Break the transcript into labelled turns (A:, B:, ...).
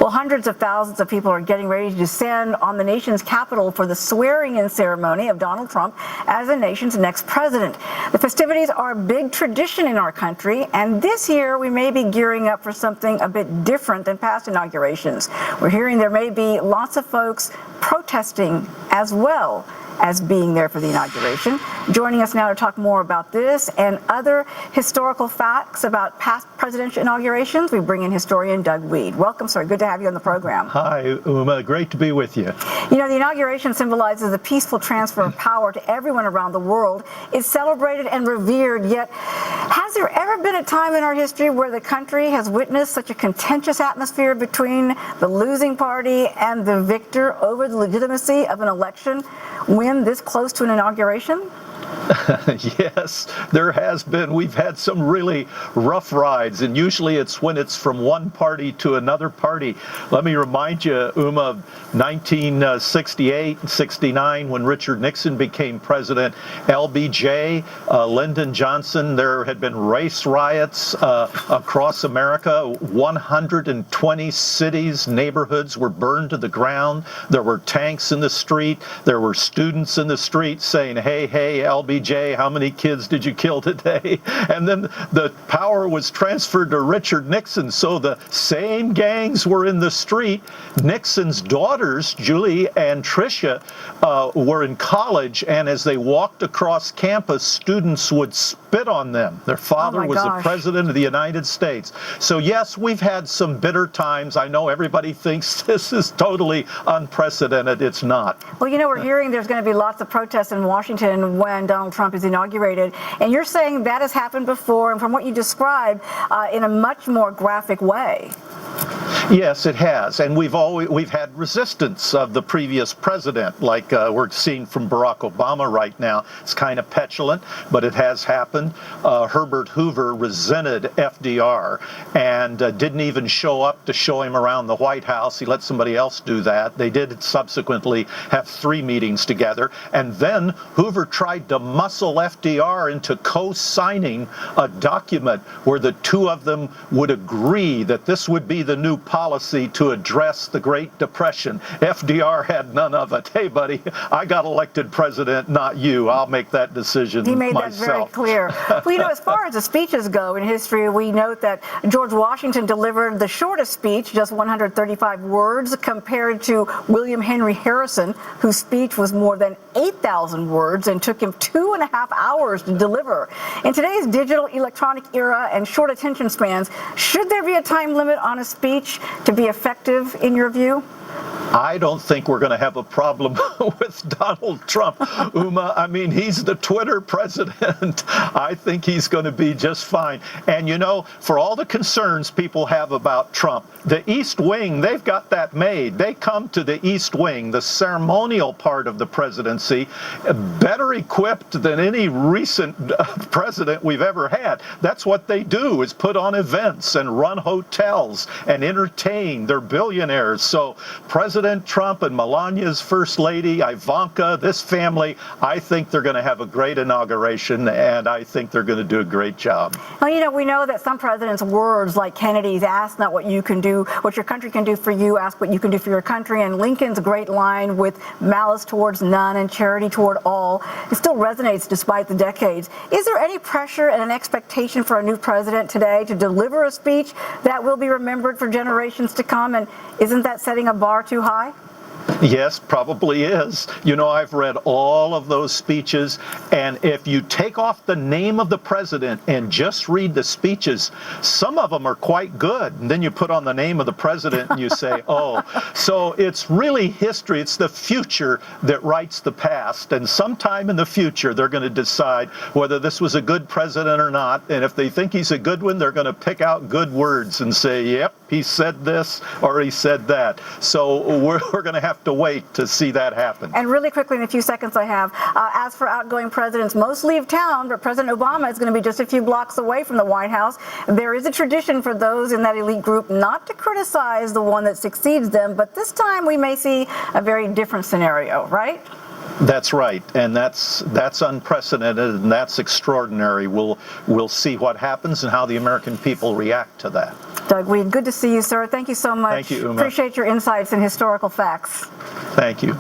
A: Well, hundreds of thousands of people are getting ready to descend on the nation's capital for the swearing-in ceremony of Donald Trump as the nation's next president. The festivities are a big tradition in our country, and this year we may be gearing up for something a bit different than past inaugurations. We're hearing there may be lots of folks protesting as well as being there for the inauguration. Joining us now to talk more about this and other historical facts about past presidential inaugurations, we bring in historian Doug Wead. Welcome, sir. Good to have you on the program.
B: Hi, Uma. Great to be with you.
A: You know, the inauguration symbolizes the peaceful transfer of power to everyone around the world. It's celebrated and revered, yet has there ever been a time in our history where the country has witnessed such a contentious atmosphere between the losing party and the victor over the legitimacy of an election when this close to an inauguration?
B: Yes, there has been. We've had some really rough rides, and usually it's when it's from one party to another party. Let me remind you, Uma, of 1968 and 69 when Richard Nixon became president. LBJ, Lyndon Johnson, there had been race riots across America. 120 cities, neighborhoods were burned to the ground. There were tanks in the street. There were students in the street saying, hey, LBJ, how many kids did you kill today? And then the power was transferred to Richard Nixon, so the same gangs were in the street. Nixon's daughters, Julie and Tricia, were in college, and as they walked across campus, students would spit on them. Their father was the president of the United States. So yes, we've had some bitter times. I know everybody thinks this is totally unprecedented. It's not.
A: Well, you know, we're hearing there's going to be lots of protests in Washington when Donald Trump is inaugurated, and you're saying that has happened before, and from what you described, in a much more graphic way.
B: Yes, it has, and we've had resistance of the previous president, like we're seeing from Barack Obama right now. It's kind of petulant, but it has happened. Herbert Hoover resented FDR and didn't even show up to show him around the White House. He let somebody else do that. They did subsequently have 3 meetings together, and then Hoover tried to muscle FDR into co-signing a document where the two of them would agree that this would be the new policy to address the Great Depression. FDR had none of it. Hey, buddy, I got elected president, not you. I'll make that decision myself.
A: He made that very clear. Well, you know, as far as the speeches go in history, we note that George Washington delivered the shortest speech, just 135 words, compared to William Henry Harrison, whose speech was more than 8,000 words and took him 2.5 hours to deliver. In today's digital electronic era and short attention spans, should there be a time limit on a speech to be effective in your view?
B: I don't think we're going to have a problem with Donald Trump, Uma. I mean, he's the Twitter president. I think he's going to be just fine. And, you know, for all the concerns people have about Trump, the East Wing, they've got that made. They come to the East Wing, the ceremonial part of the presidency, better equipped than any recent president we've ever had. That's what they do, is put on events and run hotels and entertain. They're billionaires. So President Trump and Melania's first lady, Ivanka, this family, I think they're going to have a great inauguration, and I think they're going to do a great job.
A: Well, you know, we know that some presidents' words, like Kennedy's, ask not what you can do, what your country can do for you, ask what you can do for your country, and Lincoln's great line with malice towards none and charity toward all, it still resonates despite the decades. Is there any pressure and an expectation for a new president today to deliver a speech that will be remembered for generations to come, and isn't that setting a bar too high?
B: Yes, probably is. You know, I've read all of those speeches, and if you take off the name of the president and just read the speeches, some of them are quite good. And then you put on the name of the president and you say, oh. So it's really history. It's the future that writes the past. And sometime in the future, they're going to decide whether this was a good president or not. And if they think he's a good one, they're going to pick out good words and say, yep, he said this or he said that. So we're going to have to wait to see that happen.
A: And really quickly, in the few seconds I have, as for outgoing presidents, most leave town, but President Obama is going to be just a few blocks away from the White House. There is a tradition for those in that elite group not to criticize the one that succeeds them, but this time we may see a very different scenario, right?
B: That's right, and that's unprecedented, and that's extraordinary. We'll see what happens and how the American people react to that.
A: Doug Wead, good to see you, sir. Thank you so much.
B: Thank you, Uma.
A: Appreciate your insights and historical facts.
B: Thank you.